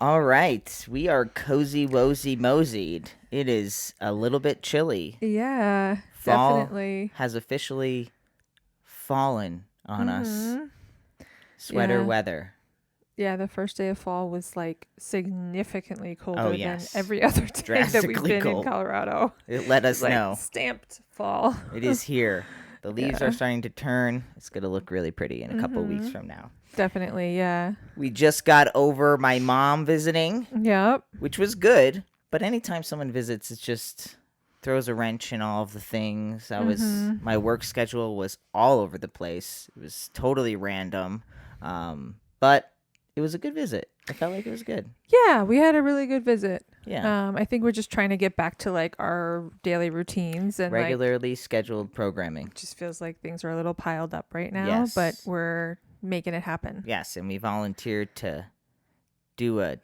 All right, we are cozy wozy moseyed. It is a little bit chilly. Yeah, Fall definitely. has officially fallen on us. Mhm. Sweater Yeah. weather. Yeah, the first day of fall was like significantly Oh colder than yes, every other day that we've drastically been in cold. Colorado. It let It's us like know stamped fall. it is here. The leaves are Yeah. starting to turn. It's gonna look really pretty in a couple of weeks Mhm. from now. Definitely, yeah. We just got over my mom visiting, Yep. which was good. But anytime someone visits, it just throws a wrench in all of the things. Mhm. My work schedule was all over the place. It was totally random, but it was a good visit. I felt like it was good. Yeah, we had a really good visit. Yeah, I think we're just trying to get back to like our daily routines and like regularly scheduled programming. just feels like things are a little piled up right now, but Yes, we're making it happen. yes, and we volunteered to do a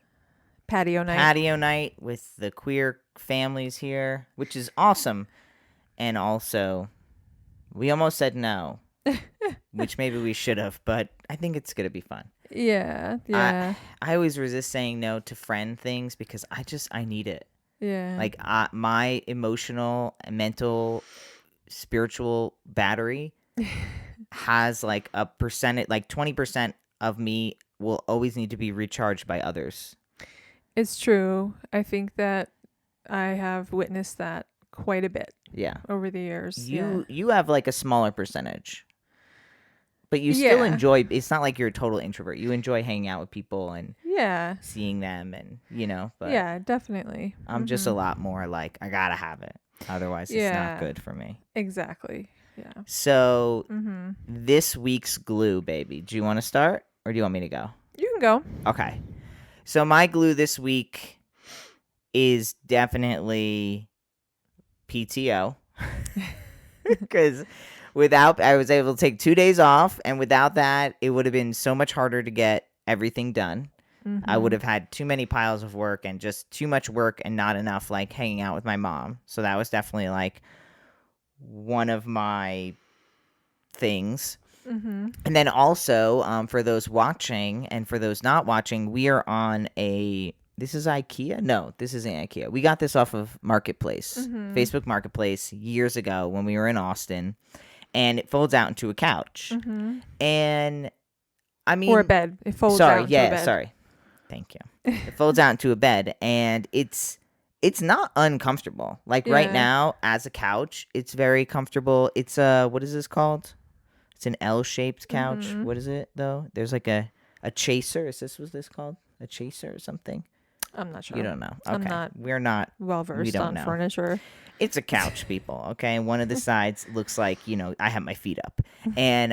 Patio night. patio night with the queer families here, which is awesome. And also, we almost said no, which maybe we should have, but I think it's gonna be fun. Yeah, I yeah, I always resist saying no to friend things because I need it. yeah. Like my emotional, mental, spiritual battery has like a percentage, like 20% of me will always need to be recharged by others. It's true. I think that I have witnessed that quite a bit Yeah. over the years. Yeah. You have like a smaller percentage, but you still Yeah. enjoy. It's not like you're a total introvert. You enjoy hanging out with people and Yeah. seeing them, and but Yeah, definitely. I'm just a lot more like I gotta have it. Otherwise, it's not Yeah, good for me. exactly. Yeah. So Mhm. this week's glue, baby. Do you want to start or do you want me to go? You can go. Okay. So my glue this week is definitely PTO because without I was able to take 2 days off, and without that, it would have been so much harder to get everything done. I would Mhm. have had too many piles of work and just too much work and not enough like hanging out with my mom. So that was definitely like one of my things. Mhm. And then also, for those watching and for those not watching, we are on a. This is IKEA? No, this isn't IKEA. We got this off of Marketplace, Mhm. Facebook Marketplace, years ago when we were in Austin, and it folds out into a couch. Mhm. And I Or a mean, bed. It folds sorry, out into a yeah, bed. sorry, thank you. It folds out into a bed, and it's not uncomfortable. Like right Yeah. now, as a couch, it's very comfortable. It's what is this called? It's an L-shaped couch. Mhm. What is it though? There's like a chaser. Is this what this called? A chaser or something? I'm not You sure. don't know. I'm Okay. not We're not well we versed don't on know. furniture. It's a couch, people, okay? One of the sides looks like, I have my feet up. And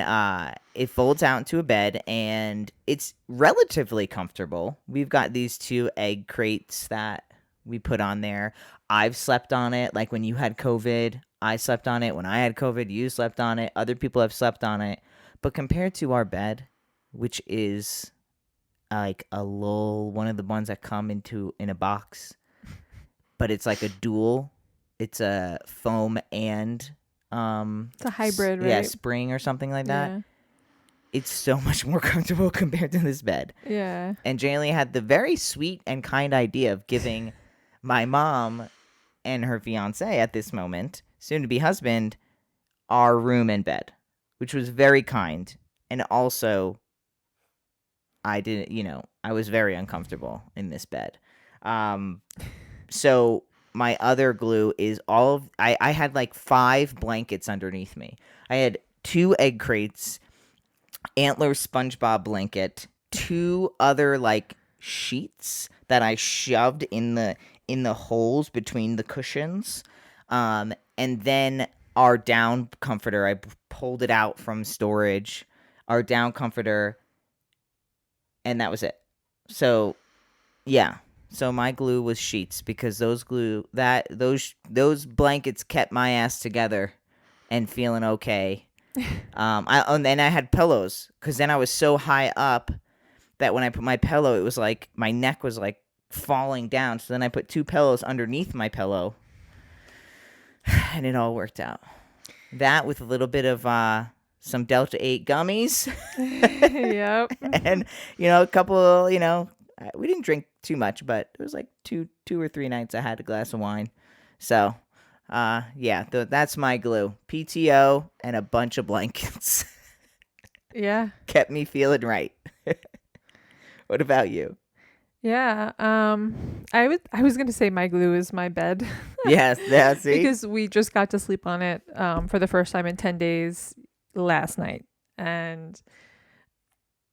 it folds out into a bed and it's relatively comfortable. We've got these two egg crates that we put on there. I've slept on it like when you had COVID. I slept on it when I had COVID. You slept on it. Other people have slept on it. But compared to our bed, which is like a little one of the ones that come in a box, but it's like a dual. It's a foam and It's a hybrid, yeah, right? spring or something like that. Yeah. It's so much more comfortable compared to this bed. Yeah. And Jaylee had the very sweet and kind idea of giving my mom and her fiance at this moment, soon to be husband, our room and bed, which was very kind. And also, I didn't, I was very uncomfortable in this bed. Um, so my other glue is I had like 5 blankets underneath me. I had 2 egg crates, antler SpongeBob blanket, 2 other like sheets that I shoved in the holes between the cushions. And then our down comforter, I pulled it out from storage. Our down comforter, and that was it. So yeah. So my glue was sheets because those blankets kept my ass together and feeling okay. And then I had pillows because then I was so high up that when I put my pillow, it was like my neck was like falling down. So then I put 2 pillows underneath my pillow, and it all worked out. That with a little bit of Some Delta 8 gummies Yep. and a couple, We didn't drink too much, but it was like two or three nights I had a glass of wine. So, yeah, that's my glue. PTO and a bunch of blankets Yeah. kept me feeling right. What about you? Yeah. I was gonna say my glue is my bed. Yes, yeah, see? Because we just got to sleep on it for the first time in 10 days last night. And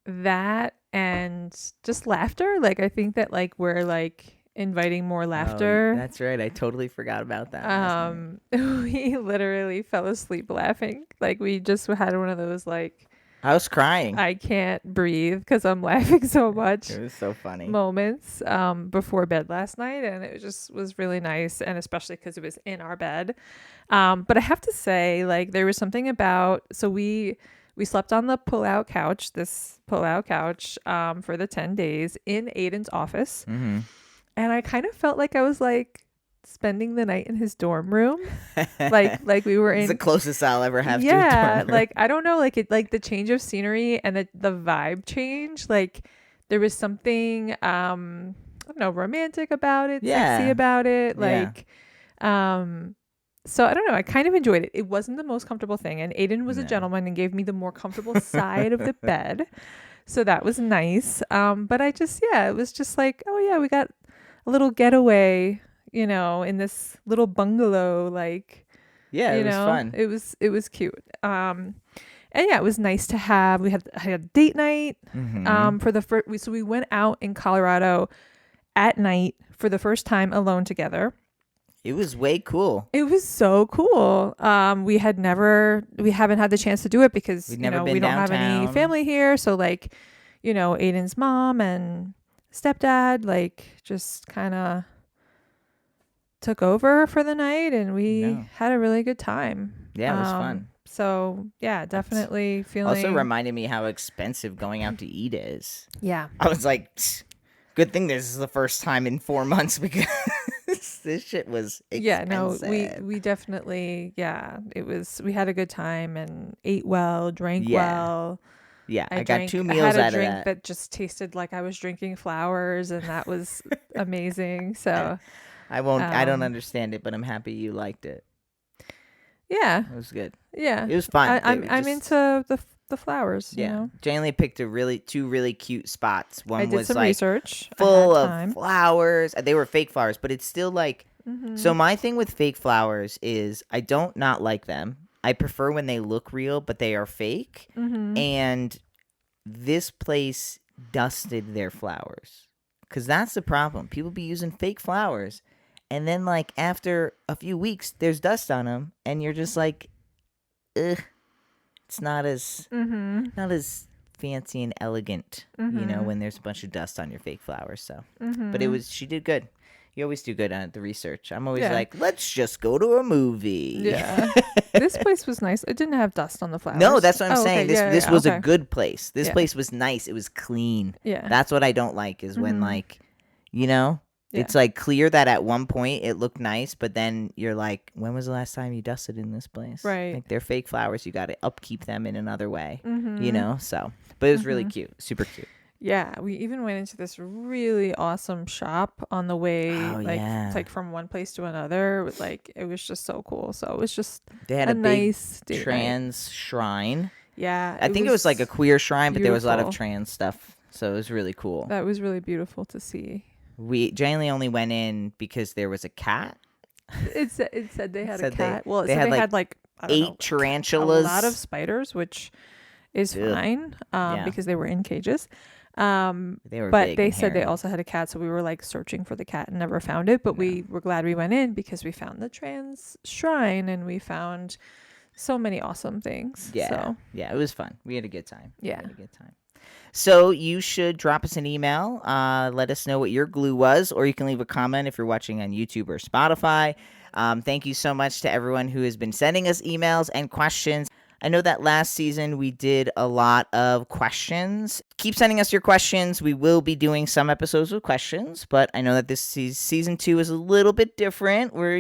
that and just laughter. Like I think that like we're like inviting more laughter. That's right. I totally forgot about that. last night. We literally fell asleep laughing. Like we just had one of those like I was crying. I can't breathe because I'm laughing so much It was so funny. moments before bed last night, and it just was really nice, and especially because it was in our bed. But I have to say, like there was something about we slept on the pull-out couch, for the 10 days in Aiden's office, Mm-hmm. and I kind of felt like I was like spending the night in his dorm room, like we were It's the in. closest I'll ever have to a Yeah, dorm room. like I don't know, like it, like the change of scenery and the vibe change. Like there was something I don't know, romantic about it, sexy Yeah. about it. Yeah. Like so I don't know, I kind of enjoyed it. It wasn't the most comfortable thing, and Aiden was a No. gentleman and gave me the more comfortable side of the bed. So that was nice. But I just it was just like, oh yeah, we got a little getaway, in this little bungalow, like Yeah, it was fun. It was cute. And yeah, it was nice to have. I had a date night. Mhm. For the first, so we went out in Colorado at night for the first time alone together. It was way cool. It was so cool. We haven't had the chance to do it because We'd never been we don't have any downtown. family here. So like, Aiden's mom and stepdad like just kind of took over for the night, and we No. had a really good time. Yeah, it was fun. So yeah, definitely feeling. Also reminded me how expensive going out to eat is. Yeah. I was like, good thing this is the first time in 4 months because this shit was expensive. Yeah, no, we definitely, we had a good time and ate well, drank Yeah. well. Yeah, I got 2 meals I had out a of drink that. just tasted like I was drinking flowers, and that was amazing. So I don't um, understand it, but I'm happy you liked it. yeah, It was good. yeah. It was fun. I'm into the flowers. Yeah. Jane picked two really cute spots. One I did was some like research. full I had of time. flowers. They were fake flowers, but it's still like. Mhm. So my thing with fake flowers is I don't not like them. I prefer when they look real, but they are fake. Mhm. And this place dusted their flowers. Because that's the problem. People be using fake flowers. And then, like, after a few weeks, there's dust on them. And you're just like, ugh. It's not as fancy and elegant, Mhm. when there's a bunch of dust on your fake flowers. So, Mhm. but she did good. You always do good on the research. I'm always Yeah. like, let's just go to a movie. Yeah. This place was nice. It didn't have dust on the flowers. No, that's what I'm Oh, saying. okay. This Yeah, was okay. a good place. This Yeah. place was nice. It was clean. Yeah. That's what I don't like is when Mhm. like, Yeah. it's like clear that at one point it looked nice, but then you're like, when was the last time you dusted in this place? Right. Like they're fake flowers. You got to upkeep them in another way, Mhm. So, but it was really Mhm. cute. Super cute. Yeah, we even went into this really awesome shop on the way, Oh, yeah. it's like from one place to another. Like it was just so cool. So it was just They had a a big nice date night. trans shrine. Yeah, I think it was like a queer shrine, but there was a lot of beautiful. trans stuff. So it was really cool. That was really beautiful to see. Jane Lee only went in because there was a cat. It said they had a said they- cat. Well, it they said had, they like, had like I don't 8 know, tarantulas. a lot of spiders, which is Ugh. fine, Yeah. because they were in cages. They were But big they and said they hairy. also had a cat, so we were like searching for the cat and never found it. But we were glad we went in because we found the trans shrine and we found so many awesome things. Yeah. So Yeah, it was fun. We had a good time. Yeah. We had a good time. So you should drop us an email. Let us know what your glue was, or you can leave a comment if you're watching on YouTube or Spotify. Thank you so much to everyone who has been sending us emails and questions. I know that last season we did a lot of questions. keep sending us your questions. We will be doing some episodes with questions, but I know that this season 2 is a little bit different. We're,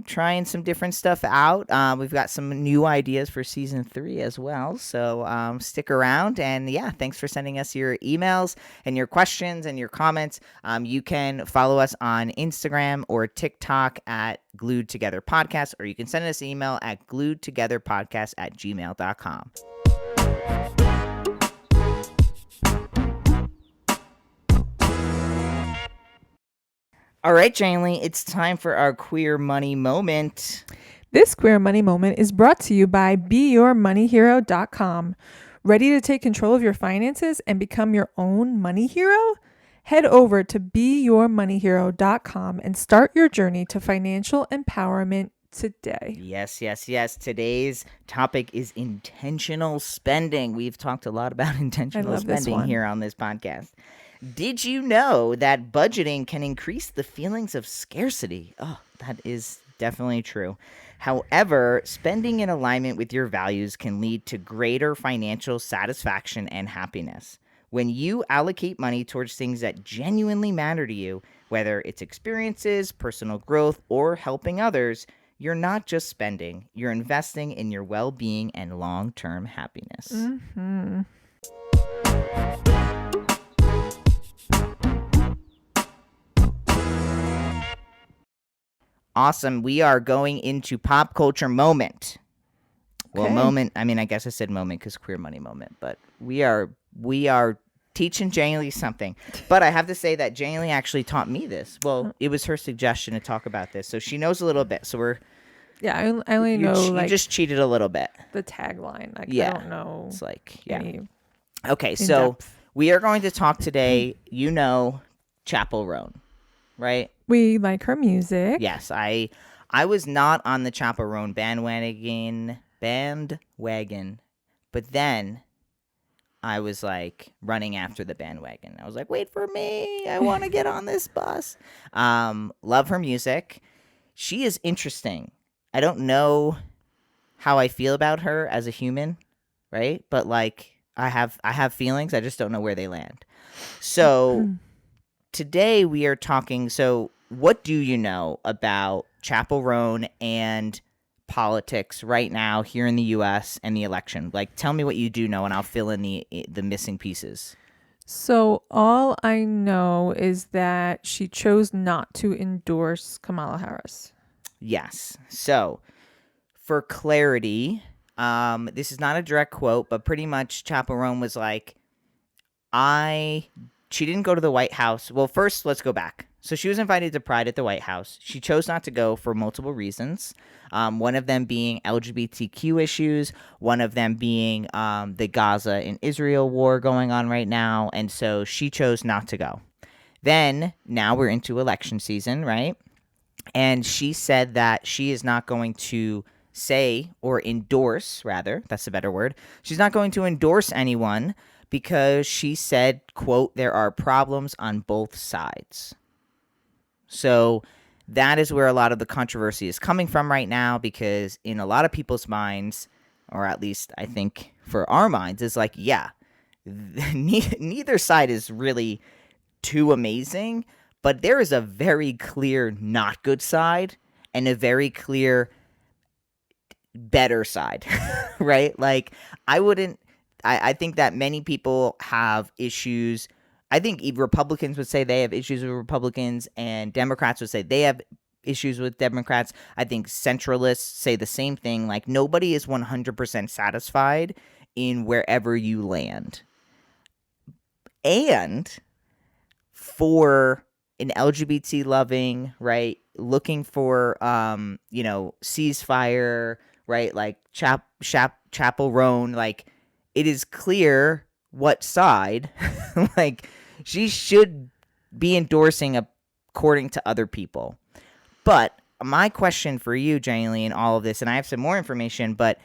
trying some different stuff out. We've got some new ideas for season 3 as well. So stick around. And yeah, thanks for sending us your emails and your questions and your comments. You can follow us on Instagram or TikTok at Glued Together Podcast, or you can send us an email at gluedtogetherpodcast@gmail.com. All right, Jane Lee, it's time for our Queer Money Moment. This Queer Money Moment is brought to you by BeYourMoneyHero.com. Ready to take control of your finances and become your own money hero? Head over to BeYourMoneyHero.com and start your journey to financial empowerment today. Yes. Today's topic is intentional spending. We've talked a lot about intentional spending here on this podcast. Did you know that budgeting can increase the feelings of scarcity? Oh, that is definitely true. However, spending in alignment with your values can lead to greater financial satisfaction and happiness. When you allocate money towards things that genuinely matter to you, whether it's experiences, personal growth, or helping others, you're not just spending, you're investing in your well-being and long-term happiness. Mm-hmm. Awesome. We are going into pop culture moment. Well, moment. I mean, I guess I said moment because Queer Money Moment, but we are teaching Jane Lee something. But I have to say that Jane Lee actually taught me this. Well, it was her suggestion to talk about this, so she knows a little bit. So we're I only know you just cheated a little bit. The tagline. I don't know. It's like Okay, so we are going to talk today. Chappell Roan, right? We like her music. Yes, I was not on the Chappell Roan bandwagon, but then I was like running after the bandwagon. I was like, wait for me. I want to get on this bus. Love her music. She is interesting. I don't know how I feel about her as a human, right? But like I have feelings. I just don't know where they land. So today we are talking. So what do you know about Chappell Roan and politics right now here in the U.S. and the election? Like, tell me what you do know, and I'll fill in the missing pieces. So all I know is that she chose not to endorse Kamala Harris. Yes. So for clarity, this is not a direct quote, but pretty much Chappell Roan was like, she didn't go to the White House. Well, first, let's go back. So she was invited to Pride at the White House. She chose not to go for multiple reasons. One of them being LGBTQ issues. One of them being the Gaza and Israel war going on right now. And so she chose not to go. Then, now we're into election season, right? And she said that she is not going to say or endorse, rather, that's a better word. She's not going to endorse anyone because she said, quote, there are problems on both sides. So that is where a lot of the controversy is coming from right now, because in a lot of people's minds, or at least I think for our minds, is like, yeah, neither side is really too amazing, but there is a very clear not good side and a very clear better side, right? Like I think that many people have issues. I think Republicans would say they have issues with Republicans, and Democrats would say they have issues with Democrats. I think centralists say the same thing. Like, nobody is 100% satisfied in wherever you land. And for an LGBT loving, right, looking for, ceasefire, right, like Chappell Roan, like, it is clear what side, like, she should be endorsing according to other people. But my question for you, Jane Lee, in all of this, and I have some more information, but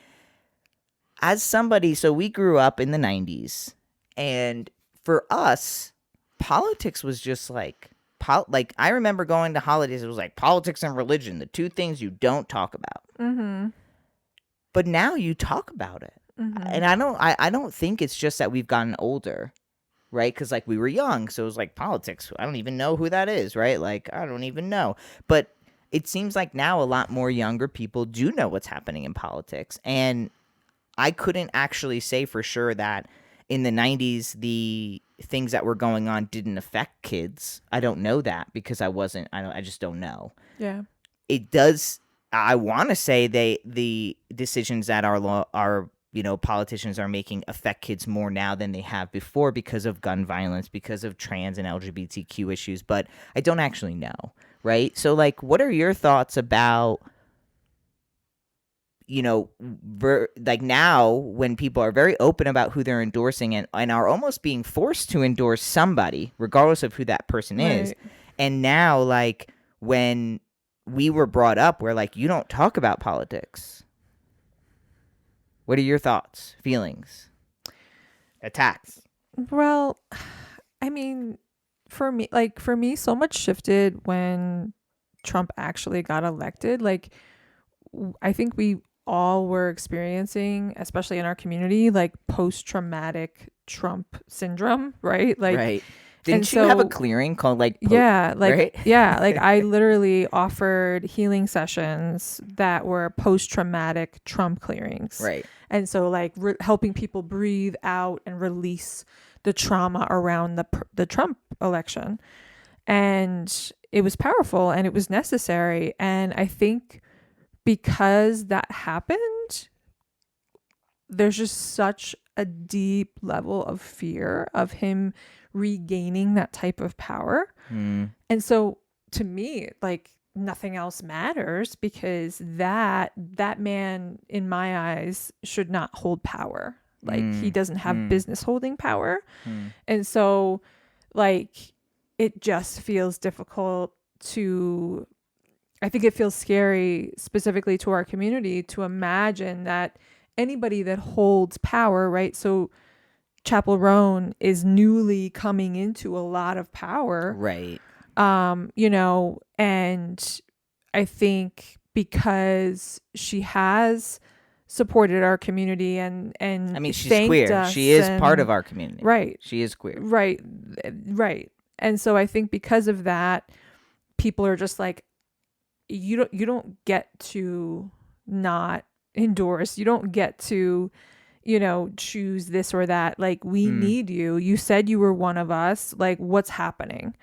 as somebody, so we grew up in the 90s, and for us, politics was just like I remember going to holidays, it was like politics and religion, the two things you don't talk about. Mm-hmm. But now you talk about it. Mm-hmm. And I don't think it's just that we've gotten older. right? Because like we were young, so it was like politics. I don't even know who that is, right? Like I don't even know. But it seems like now a lot more younger people do know what's happening in politics, and I couldn't actually say for sure that in the 90s the things that were going on didn't affect kids. I don't know that because I just don't know. Yeah. It does. I want to say the decisions that our politicians are making affect kids more now than they have before because of gun violence, because of trans and LGBTQ issues, but I don't actually know, right? So like what are your thoughts about like now when people are very open about who they're endorsing and are almost being forced to endorse somebody regardless of who that person is, Right. and now like when we were brought up where like you don't talk about politics. What are your thoughts, feelings, attacks? Well, I mean, for me, so much shifted when Trump actually got elected. Like, I think we all were experiencing, especially in our community, like post-traumatic Trump syndrome, right? Like, Right. and Didn't you have a so clearing called like yeah, like right? yeah, like I literally offered healing sessions that were post-traumatic Trump clearings. Right. And so like helping people breathe out and release the trauma around the Trump election. And it was powerful and it was necessary, and I think because that happened, there's just such a deep level of fear of him regaining that type of power. Mm. And so to me, like nothing else matters because that man in my eyes should not hold power. Like he doesn't have business holding power. And so like it just feels difficult to I think it feels scary specifically to our community to imagine that anybody that holds power, right? So Chappell Roan is newly coming into a lot of power. Right. And I think because she has supported our community and I mean, she's thanked queer. us She is and- part of our community. right. She is queer. Right. And so I think because of that, people are just like, you don't get to not endorse. You don't get to, choose this or that. Like we need you. You said you were one of us. Like what's happening?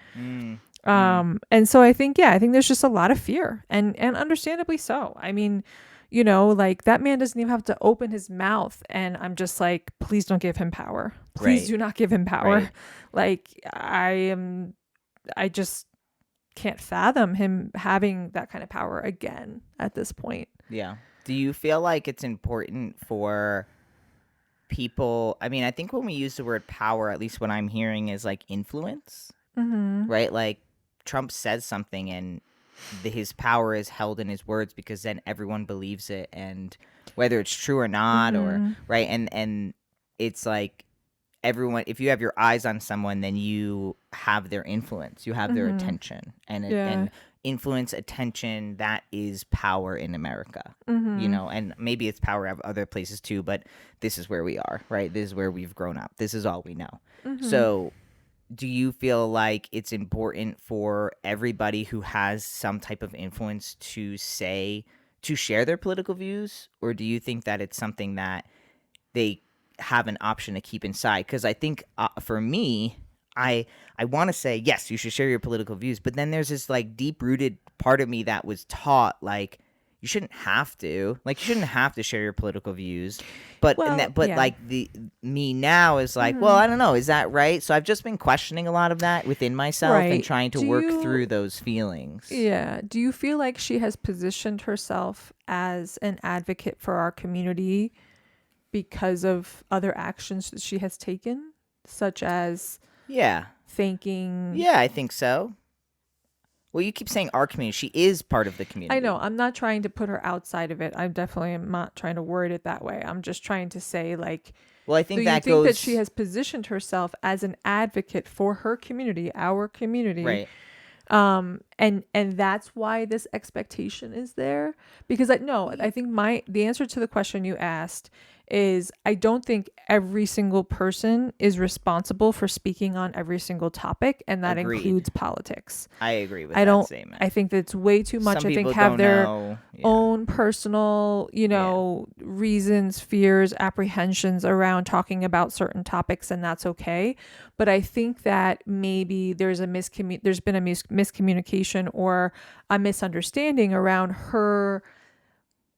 And so I think there's just a lot of fear and understandably so. I mean, like that man doesn't even have to open his mouth and I'm just like, please don't give him power. Please Right. do not give him power. Right. Like I just can't fathom him having that kind of power again at this point. Yeah. Do you feel like it's important for people? I mean, I think when we use the word power, at least what I'm hearing is like influence, right? Like Trump says something and his power is held in his words because then everyone believes it, and whether it's true or not, or right. And it's like everyone, if you have your eyes on someone, then you have their influence, you have their attention, and influence, attention, that is power in America, and maybe it's power of other places too, but this is where we are, right? This is where we've grown up. This is all we know. So do you feel like it's important for everybody who has some type of influence to share their political views, or do you think that it's something that they have an option to keep inside? Because I think for me, I want to say yes, you should share your political views, but then there's this like deep rooted part of me that was taught like you shouldn't have to share your political views, but like me now is like, well, I don't know, is that right? So I've just been questioning a lot of that within myself and trying to work through those feelings. Yeah. Do you feel like she has positioned herself as an advocate for our community because of other actions that she has taken, such as thanking? Yeah, I think so. Well, you keep saying our community. She is part of the community. I know. I'm not trying to put her outside of it. I definitely am not trying to word it that way. I'm just trying to say, like, well, I think that she has positioned herself as an advocate for her community, our community, right? And that's why this expectation is there, because I think the answer to the question you asked is I don't think every single person is responsible for speaking on every single topic, and that Agreed. includes politics. I agree with I that don't statement. I think that's way too much. Some I think people have don't their know. Yeah. own personal, reasons, fears, apprehensions around talking about certain topics, and that's okay. But I think that maybe there's been a miscommunication or a misunderstanding around her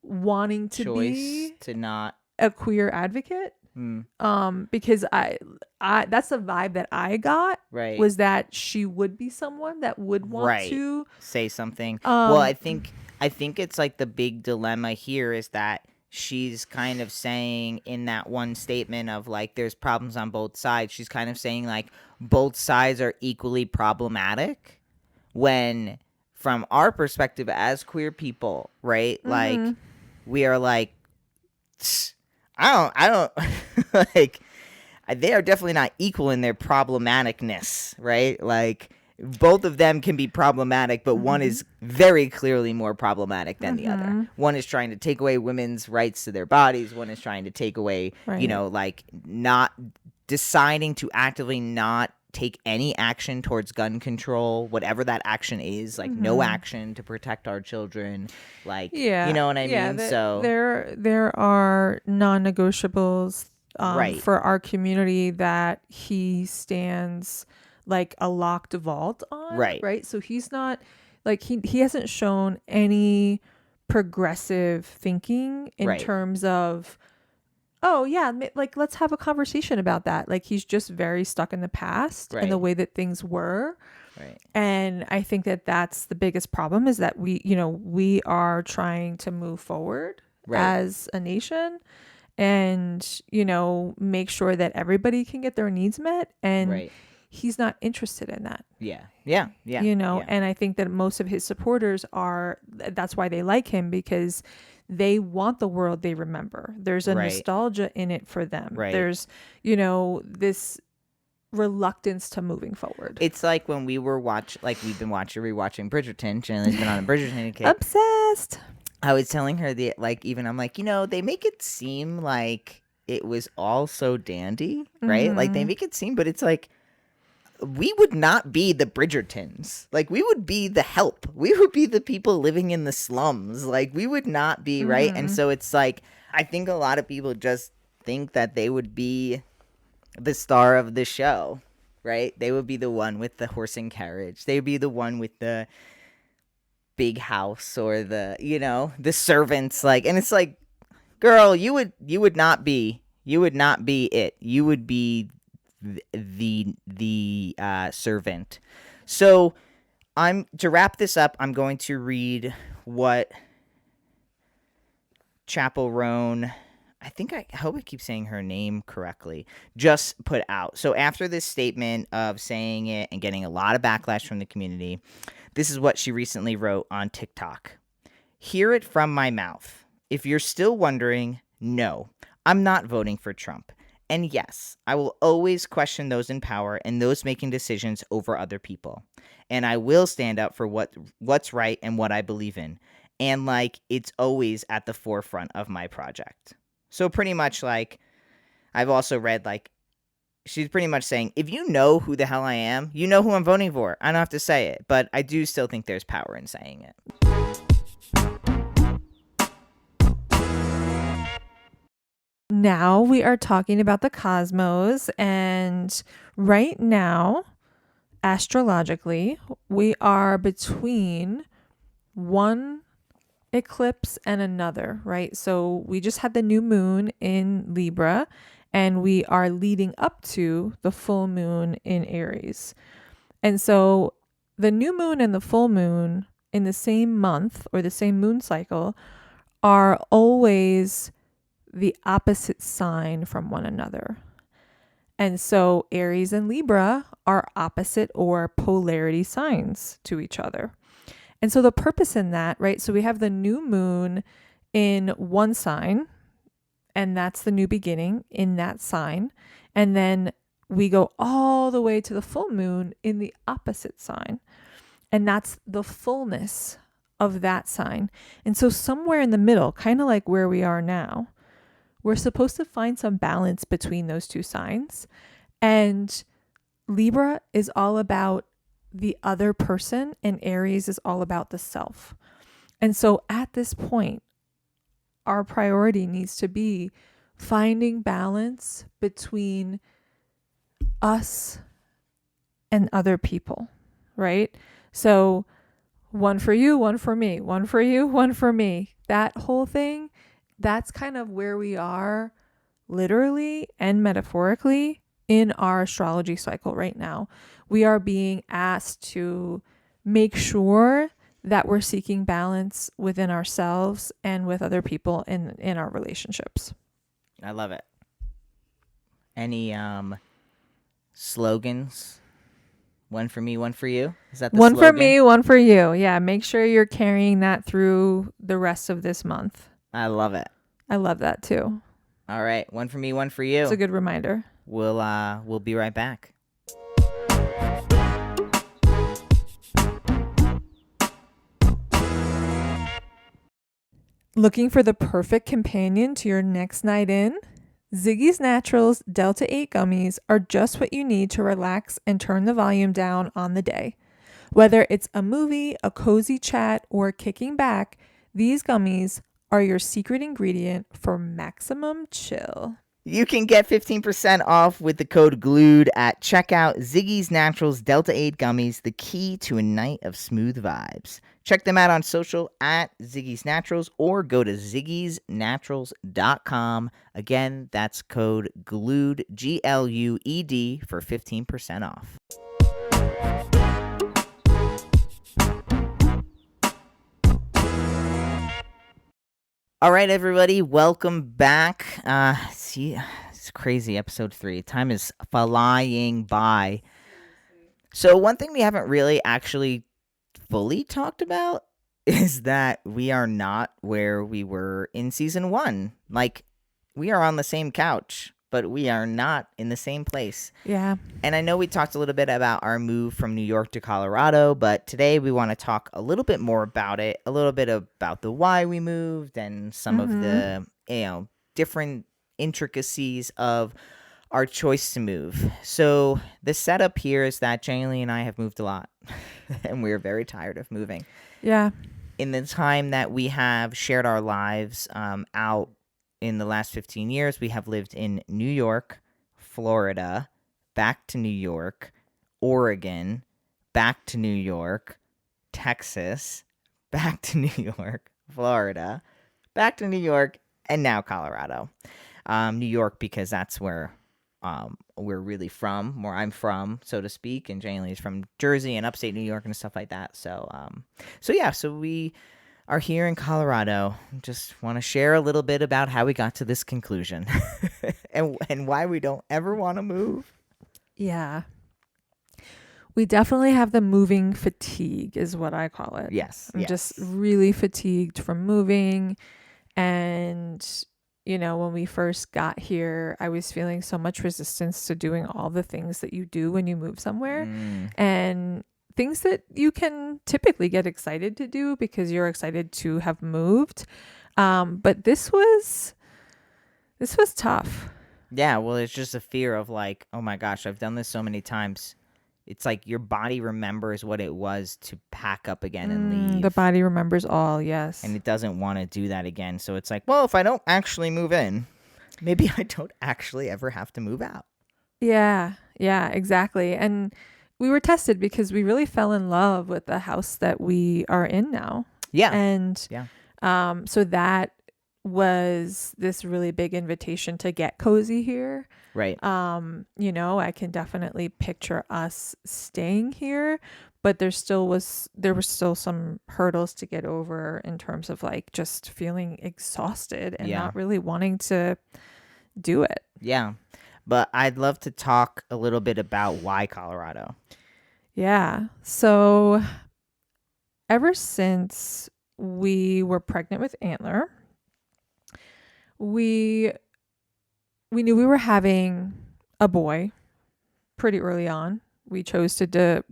wanting to Choice be to not. a queer advocate. Because I that's the vibe that I got, Right. was that she would be someone that would want Right. to Say something. Well, I think it's like the big dilemma here is that she's kind of saying in that one statement of like there's problems on both sides. She's kind of saying like both sides are equally problematic, when from our perspective as queer people, right? Like we are like, I don't like, they are definitely not equal in their problematicness, right? Like both of them can be problematic, but one is very clearly more problematic than the other. One is trying to take away women's rights to their bodies. One is trying to take away, like not deciding to actively not take any action towards gun control, whatever that action is, like no action to protect our children, like, you know what I mean? So there are non-negotiables Right. for our community that he stands like a locked vault on, right? So he's not like he hasn't shown any progressive thinking in Right. terms of, oh yeah, like let's have a conversation about that. Like he's just very stuck in the past and the Right. way that things were. Right. And I think that that's the biggest problem, is that we are trying to move forward Right. as a nation, and make sure that everybody can get their needs met, and Right. he's not interested in that. Yeah. Yeah. And I think that most of his supporters that's why they like him, because they want the world they remember. There's a Right. nostalgia in it for them. Right. There's this reluctance to moving forward. It's like when we were we've been rewatching Bridgerton. Chandler's been on a Bridgerton kick. Obsessed. I was telling her that, like, even I'm like, they make it seem like it was all so dandy, right? Like they make it seem, but it's like we would not be the Bridgertons. Like we would be the help. We would be the people living in the slums. Like we would not be, right? And so it's like I think a lot of people just think that they would be the star of the show, right? They would be the one with the horse and carriage. They would be the one with the big house or the servants, like, and it's like, girl, you would not be it. You would be the servant. So to wrap this up, I'm going to read what Chappell Roan, I hope I keep saying her name correctly, just put out. So after this statement of saying it and getting a lot of backlash from the community, this is what she recently wrote on TikTok. Hear it from my mouth. If you're still wondering, no, I'm not voting for Trump. And yes, I will always question those in power and those making decisions over other people. And I will stand up for what's right and what I believe in. And like, it's always at the forefront of my project. So pretty much, like, I've also read, like, she's pretty much saying, if you know who the hell I am, you know who I'm voting for. I don't have to say it, but I do still think there's power in saying it. Now we are talking about the cosmos, and right now, astrologically, we are between one eclipse and another, right? So we just had the new moon in Libra, and we are leading up to the full moon in Aries. And so the new moon and the full moon in the same month or the same moon cycle are always the opposite sign from one another. And so Aries and Libra are opposite or polarity signs to each other. And so the purpose in that, right? So we have the new moon in one sign, and that's the new beginning in that sign. And then we go all the way to the full moon in the opposite sign. And that's the fullness of that sign. And so somewhere in the middle, kind of like where we are now, we're supposed to find some balance between those two signs. And Libra is all about the other person, and Aries is all about the self. And so at this point, our priority needs to be finding balance between us and other people, right? So one for you, one for me, one for you, one for me. That whole thing, that's kind of where we are literally and metaphorically in our astrology cycle right now. We are being asked to make sure that we're seeking balance within ourselves and with other people in our relationships. I love it. Any slogans? One for me, one for you? Is that the One slogan? for me, one for you. Yeah, make sure you're carrying that through the rest of this month. I love it. I love that too. All right, one for me, one for you. It's a good reminder. We'll be right back. Looking for the perfect companion to your next night in? Ziggy's Naturals Delta 8 gummies are just what you need to relax and turn the volume down on the day. Whether it's a movie, a cozy chat, or kicking back, these gummies are your secret ingredient for maximum chill. You can get 15% off with the code GLUED at checkout. Ziggy's Naturals Delta 8 gummies, the key to a night of smooth vibes. Check them out on social at Ziggy's Naturals or go to ziggysnaturals.com. Again, that's code GLUED, GLUED, for 15% off. All right, everybody, welcome back. See, it's crazy, episode 3. Time is flying by. So one thing we haven't really actually fully talked about is that we are not where we were in season 1. Like, we are on the same couch, but we are not in the same place. Yeah. And I know we talked a little bit about our move from New York to Colorado, but today we want to talk a little bit more about it, a little bit about the why we moved and some of the, different intricacies of our choice to move. So the setup here is that Jaylee and I have moved a lot, and we're very tired of moving. Yeah. In the time that we have shared our lives out in the last 15 years, we have lived in New York, Florida, back to New York, Oregon, back to New York, Texas, back to New York, Florida, back to New York, and now Colorado. New York because that's where we're really from, where I'm from, so to speak, and Jaylee is from Jersey and upstate New York and stuff like that. So we are here in Colorado. Just want to share a little bit about how we got to this conclusion and why we don't ever want to move. Yeah. We definitely have the moving fatigue is what I call it. Yes. I'm just really fatigued from moving. And, when we first got here, I was feeling so much resistance to doing all the things that you do when you move somewhere. And things that you can typically get excited to do because you're excited to have moved. But this was tough. Yeah, well, it's just a fear of like, oh my gosh, I've done this so many times. It's like your body remembers what it was to pack up again and leave. The body remembers all, yes. And it doesn't want to do that again. So it's like, well, if I don't actually move in, maybe I don't actually ever have to move out. Yeah, exactly. And we were tested because we really fell in love with the house that we are in now. Yeah. And yeah. So that was this really big invitation to get cozy here. Right. I can definitely picture us staying here, but there were still some hurdles to get over in terms of like just feeling exhausted and not really wanting to do it. Yeah. But I'd love to talk a little bit about why Colorado. Yeah. So ever since we were pregnant with Antler, we knew we were having a boy pretty early on. We chose to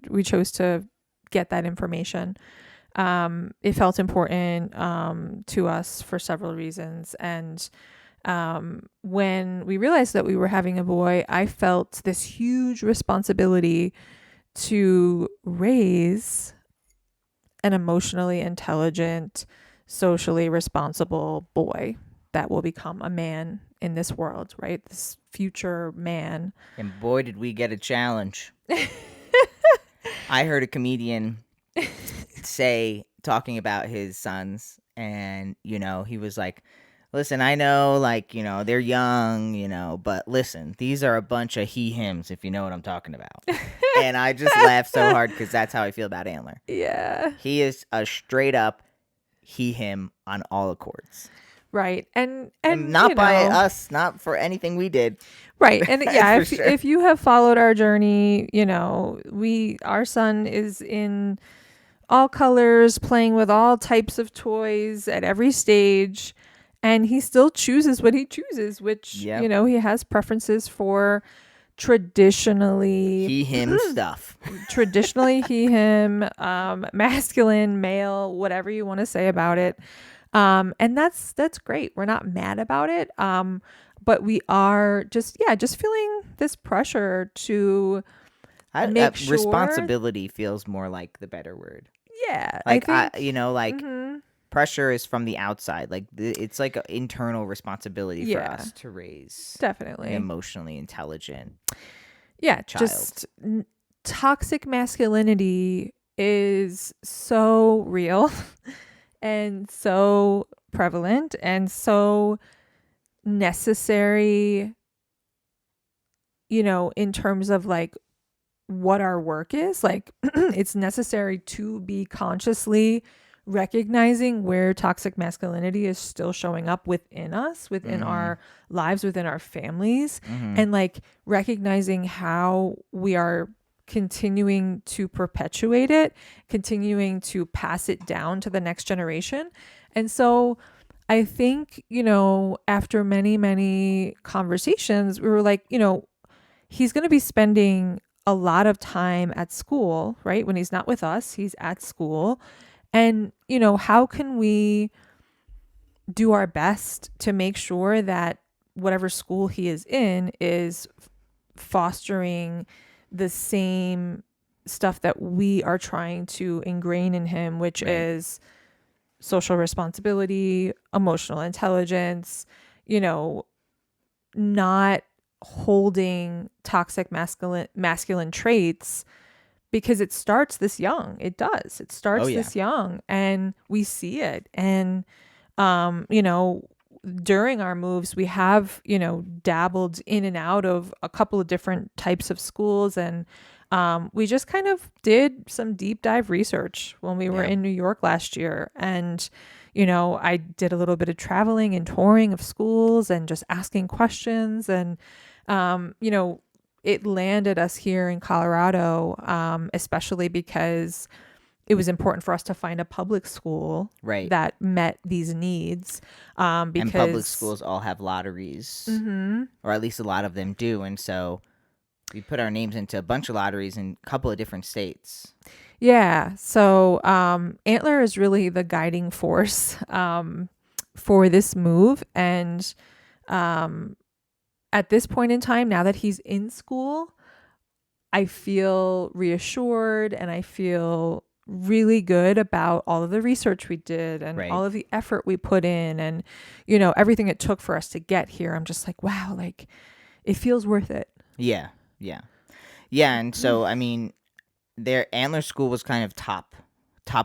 get that information. It felt important to us for several reasons, and when we realized that we were having a boy, I felt this huge responsibility to raise an emotionally intelligent, socially responsible boy that will become a man in this world, right? This future man. And boy, did we get a challenge. I heard a comedian say, talking about his sons, and, he was like, listen, I know, like, they're young, but listen, these are a bunch of he-hims, if you know what I'm talking about. And I just laughed so hard because that's how I feel about Antler. Yeah. He is a straight up he-him on all accords. Right. And not by us, not for anything we did. Right. And yeah, sure. if you have followed our journey, our son is in all colors, playing with all types of toys at every stage, and he still chooses what he chooses, which, he has preferences for traditionally he-him stuff. Traditionally he-him, masculine, male, whatever you want to say about it. And that's great. We're not mad about it. But we are just feeling this pressure to make sure. Responsibility feels more like the better word. Yeah. Like, pressure is from the outside. Like, it's like an internal responsibility for us to raise definitely an emotionally intelligent child. Just toxic masculinity is so real and so prevalent and so necessary, in terms of like what our work is. Like, it's necessary to be consciously recognizing where toxic masculinity is still showing up within us, within our lives, within our families, and like recognizing how we are continuing to perpetuate it, continuing to pass it down to the next generation. And so I think, after many, many conversations, we were like, he's going to be spending a lot of time at school, right? When he's not with us, he's at school. And, how can we do our best to make sure that whatever school he is in is fostering the same stuff that we are trying to ingrain in him, which is social responsibility, emotional intelligence, not holding toxic masculine traits, because it starts this young. It does. It starts this young, and we see it. And, during our moves, we have, dabbled in and out of a couple of different types of schools. And we just kind of did some deep dive research when we were in New York last year. And, I did a little bit of traveling and touring of schools and just asking questions. And, it landed us here in Colorado, especially because it was important for us to find a public school that met these needs. Because and public schools all have lotteries, or at least a lot of them do. And so we put our names into a bunch of lotteries in a couple of different states. Yeah. So Antler is really the guiding force for this move. And at this point in time, now that he's in school, I feel reassured and I feel really good about all of the research we did and all of the effort we put in and, everything it took for us to get here. I'm just like, wow, like it feels worth it. Yeah. Yeah. Yeah. And so, I mean, their Antler School was kind of top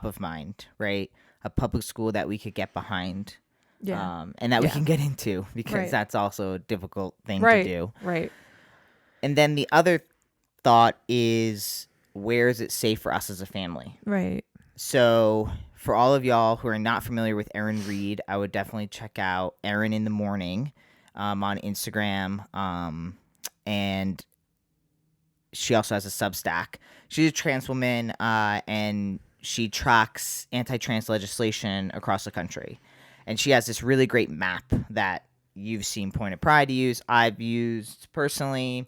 of mind, right? A public school that we could get behind. Yeah. And that we can get into, because that's also a difficult thing to do. Right. And then the other thought is, where is it safe for us as a family? Right. So for all of y'all who are not familiar with Erin Reed, I would definitely check out Erin in the Morning on Instagram. And she also has a Substack. She's a trans woman, and she tracks anti-trans legislation across the country. And she has this really great map that you've seen Point of Pride use. I've used personally.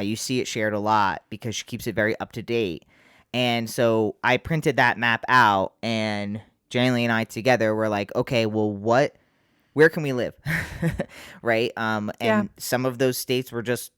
You see it shared a lot because she keeps it very up to date. And so I printed that map out, and Janely and I together were like, okay, well, what where can we live? Right? Yeah. And some of those states were just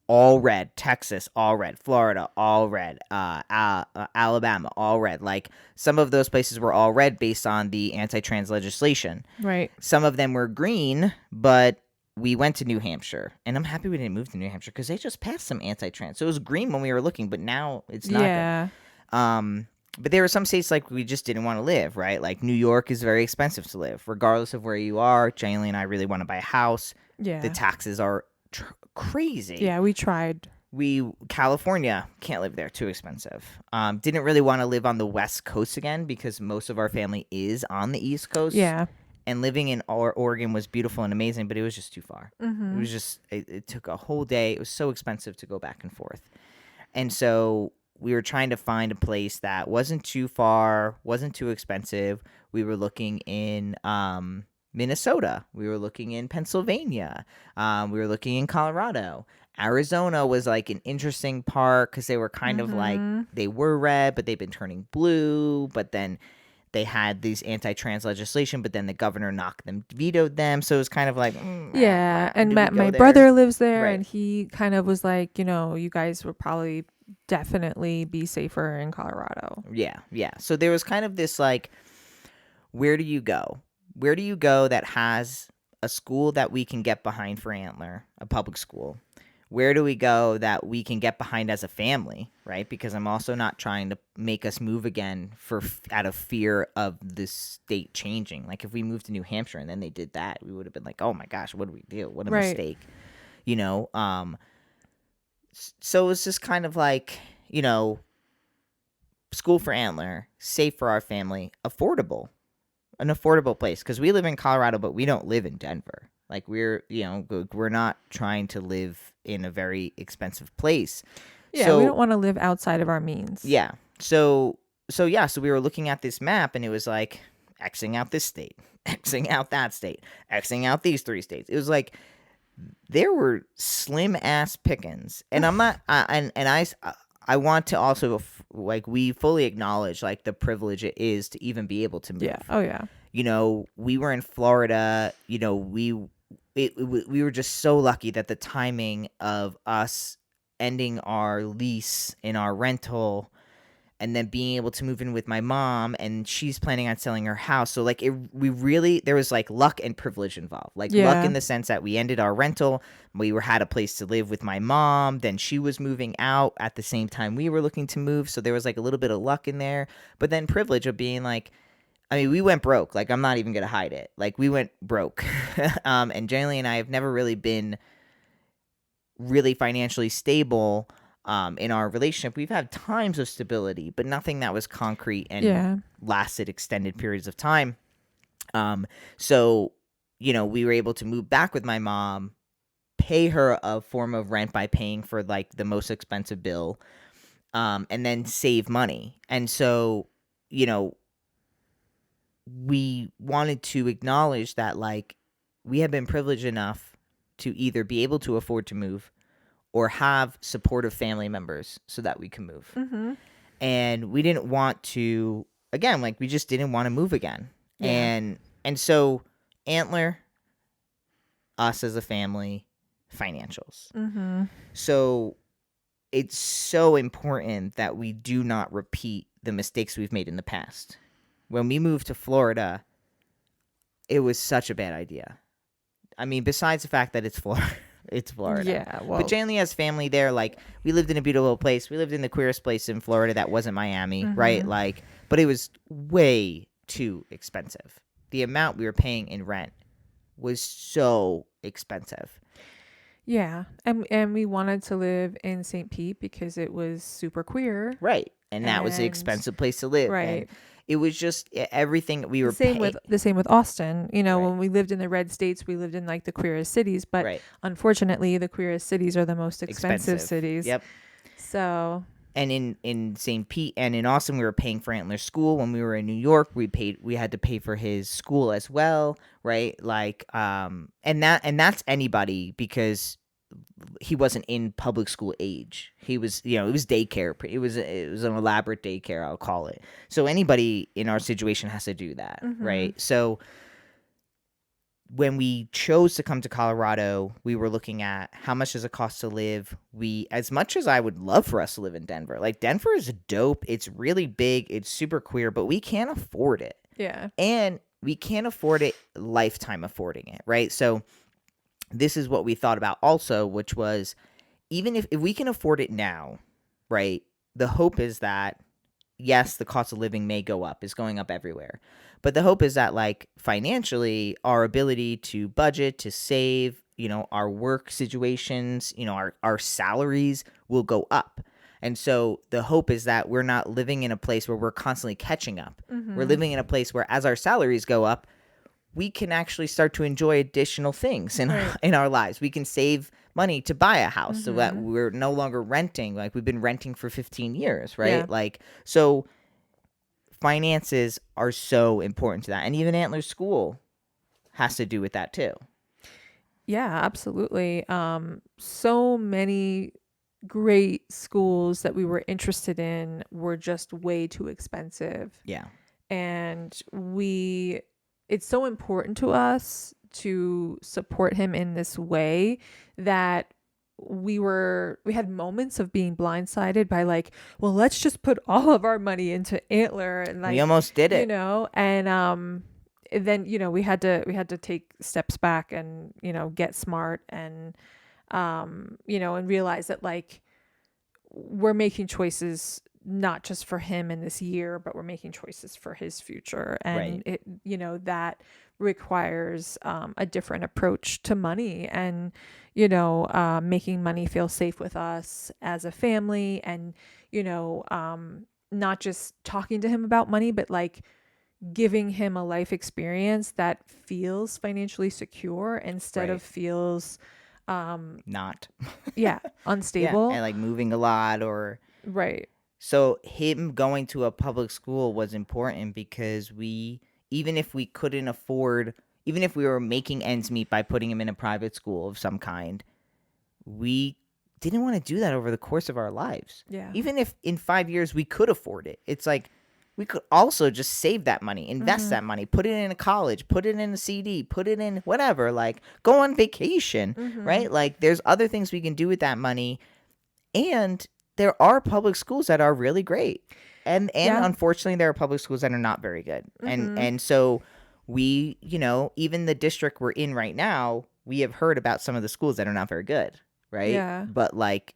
all red. Texas, all red. Florida, all red. Alabama, all red. Like, some of those places were all red based on the anti-trans legislation. Right. Some of them were green, but we went to New Hampshire, and I'm happy we didn't move to New Hampshire because they just passed some anti-trans. So it was green when we were looking, but now it's not. Yeah. But there were some states like we just didn't want to live, right? Like New York is very expensive to live, regardless of where you are. Jaylee and I really want to buy a house. Yeah. The taxes are crazy. Yeah, we tried. California, can't live there, too expensive. Didn't really want to live on the West Coast again because most of our family is on the East Coast. Yeah. And living in Oregon was beautiful and amazing, but it was just too far. Mm-hmm. It was just, it took a whole day. It was so expensive to go back and forth. And so we were trying to find a place that wasn't too far, wasn't too expensive. We were looking in Minnesota. We were looking in Pennsylvania. We were looking in Colorado. Arizona was like an interesting part because they were kind of like, they were red, but they've been turning blue. But then they had these anti-trans legislation, but then the governor vetoed them. So it was kind of like, yeah. And do we my go there? brother lives there, Right. and he kind of was like, you guys would probably definitely be safer in Colorado. Yeah. So there was kind of this like, where do you go? Where do you go that has a school that we can get behind for Antler, a public school? Where do we go that we can get behind as a family, right? Because I'm also not trying to make us move again out of fear of the state changing. Like, if we moved to New Hampshire and then they did that, we would have been like, oh my gosh, what do we do? What a Right. mistake. So it was just kind of like, school for Antler, safe for our family, affordable. An affordable place, because we live in Colorado, but we don't live in Denver. Like, we're not trying to live in a very expensive place. Yeah, So we don't want to live outside of our means. yeah. So we were looking at this map, and it was like Xing out this state, Xing out that state, Xing out these 3 states. It was like there were slim ass pickings, and I'm not. I want to also we fully acknowledge like the privilege it is to even be able to move. Yeah. Oh yeah. We were in Florida. We were just so lucky that the timing of us ending our lease in our rental and then being able to move in with my mom, and she's planning on selling her house. So like there was like luck and privilege involved. Like luck in the sense that we ended our rental, we had a place to live with my mom, then she was moving out at the same time we were looking to move. So there was like a little bit of luck in there, but then privilege of being like, I mean, we went broke. Like, I'm not even going to hide it. Like, we went broke. And Jaylee and I have never really been really financially stable in our relationship. We've had times of stability, but nothing that was concrete and lasted extended periods of time. So, we were able to move back with my mom, pay her a form of rent by paying for, like, the most expensive bill, and then save money. And so, we wanted to acknowledge that, like, we had been privileged enough to either be able to afford to move or have supportive family members so that we can move. Mm-hmm. And we didn't want to, again, like, we just didn't want to move again. Yeah. And so Antler, us as a family, financials. Mm-hmm. So it's so important that we do not repeat the mistakes we've made in the past. When we moved to Florida, it was such a bad idea. I mean, besides the fact that it's Florida. Yeah, well. But Jaylee has family there. Like, we lived in a beautiful place. We lived in the queerest place in Florida that wasn't Miami, right? Like, but it was way too expensive. The amount we were paying in rent was so expensive. Yeah, and we wanted to live in St. Pete because it was super queer. Right. And that was an expensive place to live. Right. And it was just everything we were the same with Austin. Right. When we lived in the red states, we lived in like the queerest cities, but Right. unfortunately the queerest cities are the most expensive cities. Yep. So, and in St. Pete and in Austin, we were paying for Antler's school. When we were in New York, we had to pay for his school as well, right? Like, and that's anybody, because he wasn't in public school age. He was, it was daycare. It was an elaborate daycare, I'll call it. So anybody in our situation has to do that, right? So when we chose to come to Colorado, we were looking at how much does it cost to live. As much as I would love for us to live in Denver, like Denver is dope. It's really big. It's super queer, but we can't afford it. Yeah. And we can't afford it lifetime affording it, right? So this is what we thought about also, which was even if we can afford it now, right? The hope is that, yes, the cost of living may go up, is going up everywhere. But the hope is that, like, financially, our ability to budget, to save, our work situations, our salaries will go up. And so the hope is that we're not living in a place where we're constantly catching up. We're living in a place where as our salaries go up, we can actually start to enjoy additional things in our lives. We can save money to buy a house so that we're no longer renting. Like, we've been renting for 15 years, right? Yeah. Like, so finances are so important to that. And even Antler School has to do with that too. Yeah, absolutely. So many great schools that we were interested in were just way too expensive. Yeah. And it's so important to us to support him in this way that we had moments of being blindsided by, like, well, let's just put all of our money into Antler, and, like, We almost did it. And then we had to take steps back and get smart and and realize that, like, we're making choices not just for him in this year, but we're making choices for his future. And Right. it that requires a different approach to money, and making money feel safe with us as a family, and not just talking to him about money, but, like, giving him a life experience that feels financially secure instead of feels Not. unstable. Yeah, and like moving a lot or Right. so him going to a public school was important because even if we couldn't afford, even if we were making ends meet by putting him in a private school of some kind, we didn't want to do that over the course of our lives. Yeah. Even if in 5 years we could afford it, it's like we could also just save that money, invest that money, put it in a college, put it in a CD, put it in whatever, like go on vacation, right? Like there's other things we can do with that money. And there are public schools that are really great. And unfortunately there are public schools that are not very good. And so we, even the district we're in right now, we have heard about some of the schools that are not very good, right? Yeah. But like,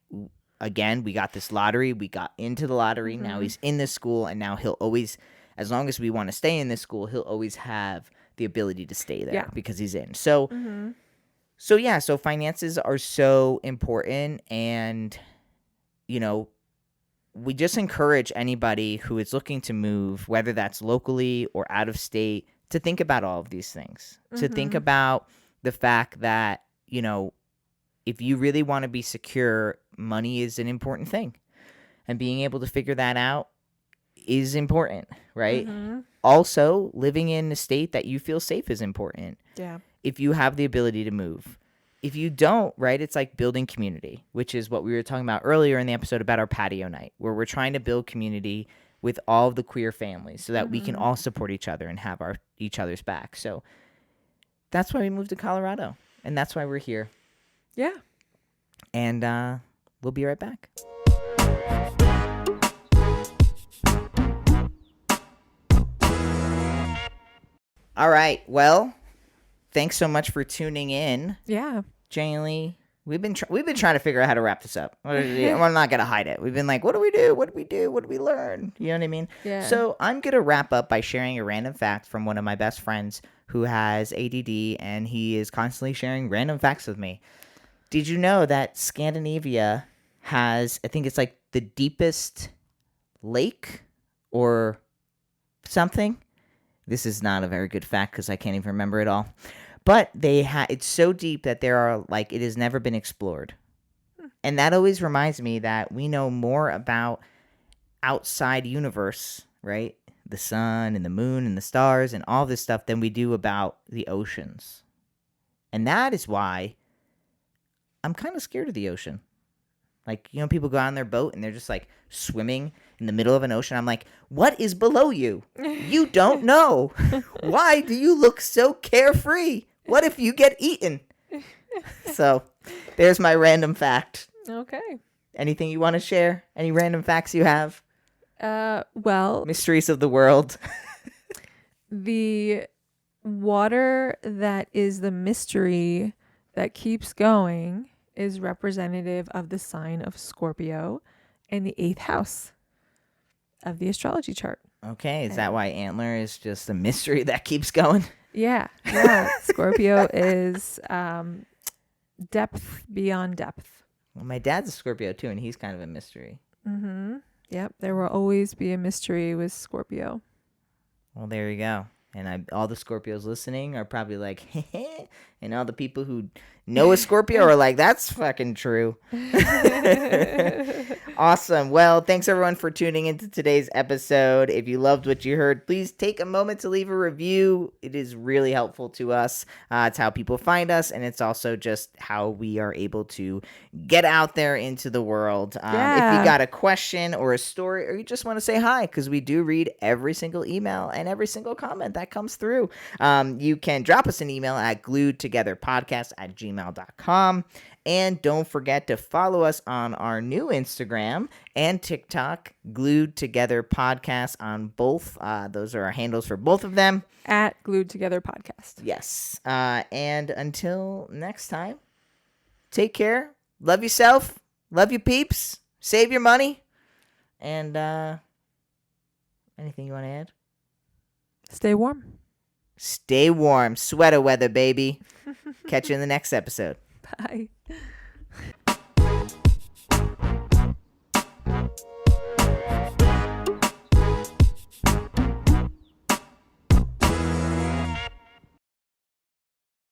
again, we got this lottery, we got into the lottery, now he's in this school, and now he'll always, as long as we want to stay in this school, he'll always have the ability to stay there because he's in. So, so finances are so important, and we just encourage anybody who is looking to move, whether that's locally or out of state, to think about all of these things, to think about the fact that, if you really want to be secure, money is an important thing. And being able to figure that out is important, right? Also, living in a state that you feel safe is important. Yeah. If you have the ability to move. If you don't, right, it's like building community, which is what we were talking about earlier in the episode about our patio night, where we're trying to build community with all of the queer families so that we can all support each other and have each other's back. So that's why we moved to Colorado, and that's why we're here. Yeah. And we'll be right back. All right. Well, thanks so much for tuning in. Yeah. Jaylee, we've been trying to figure out how to wrap this up. We're not gonna hide it. We've been like, what do we do? What do we do? What do we learn? You know what I mean? Yeah. So I'm gonna wrap up by sharing a random fact from one of my best friends who has ADD, and he is constantly sharing random facts with me. Did you know that Scandinavia has, I think it's like the deepest lake or something? This is not a very good fact because I can't even remember it all. But it's so deep that it has never been explored. And that always reminds me that we know more about outside universe, right? The sun and the moon and the stars and all this stuff than we do about the oceans. And that is why I'm kind of scared of the ocean. Like, people go out on their boat and they're just like swimming in the middle of an ocean. I'm like, what is below you? You don't know. Why do you look so carefree? What if you get eaten? So there's my random fact. Okay. Anything you want to share? Any random facts you have? Well, Mysteries of the world. the water that is the mystery that keeps going is representative of the sign of Scorpio and the 8th house of the astrology chart. Okay, is that why antler is just a mystery that keeps going? Yeah. Scorpio is depth beyond depth. Well, my dad's a Scorpio too, and he's kind of a mystery. Mm-hmm. Yep. There will always be a mystery with Scorpio. Well, there you go. And all the Scorpios listening are probably like, and all the people who know a Scorpio are like, that's fucking true. Awesome. Well, thanks everyone for tuning into today's episode. If you loved what you heard, please take a moment to leave a review. It is really helpful to us. It's how people find us, and it's also just how we are able to get out there into the world. If you got a question or a story, or you just want to say hi, because we do read every single email and every single comment that comes through, you can drop us an email at gluedtogetherpodcast@gmail.com. And don't forget to follow us on our new Instagram and TikTok, Glued Together Podcast on both. Those are our handles for both of them. At Glued Together Podcast. Yes. And until next time, take care. Love yourself. Love your peeps. Save your money. And anything you want to add? Stay warm. Stay warm. Sweater weather, baby. Catch you in the next episode. Bye.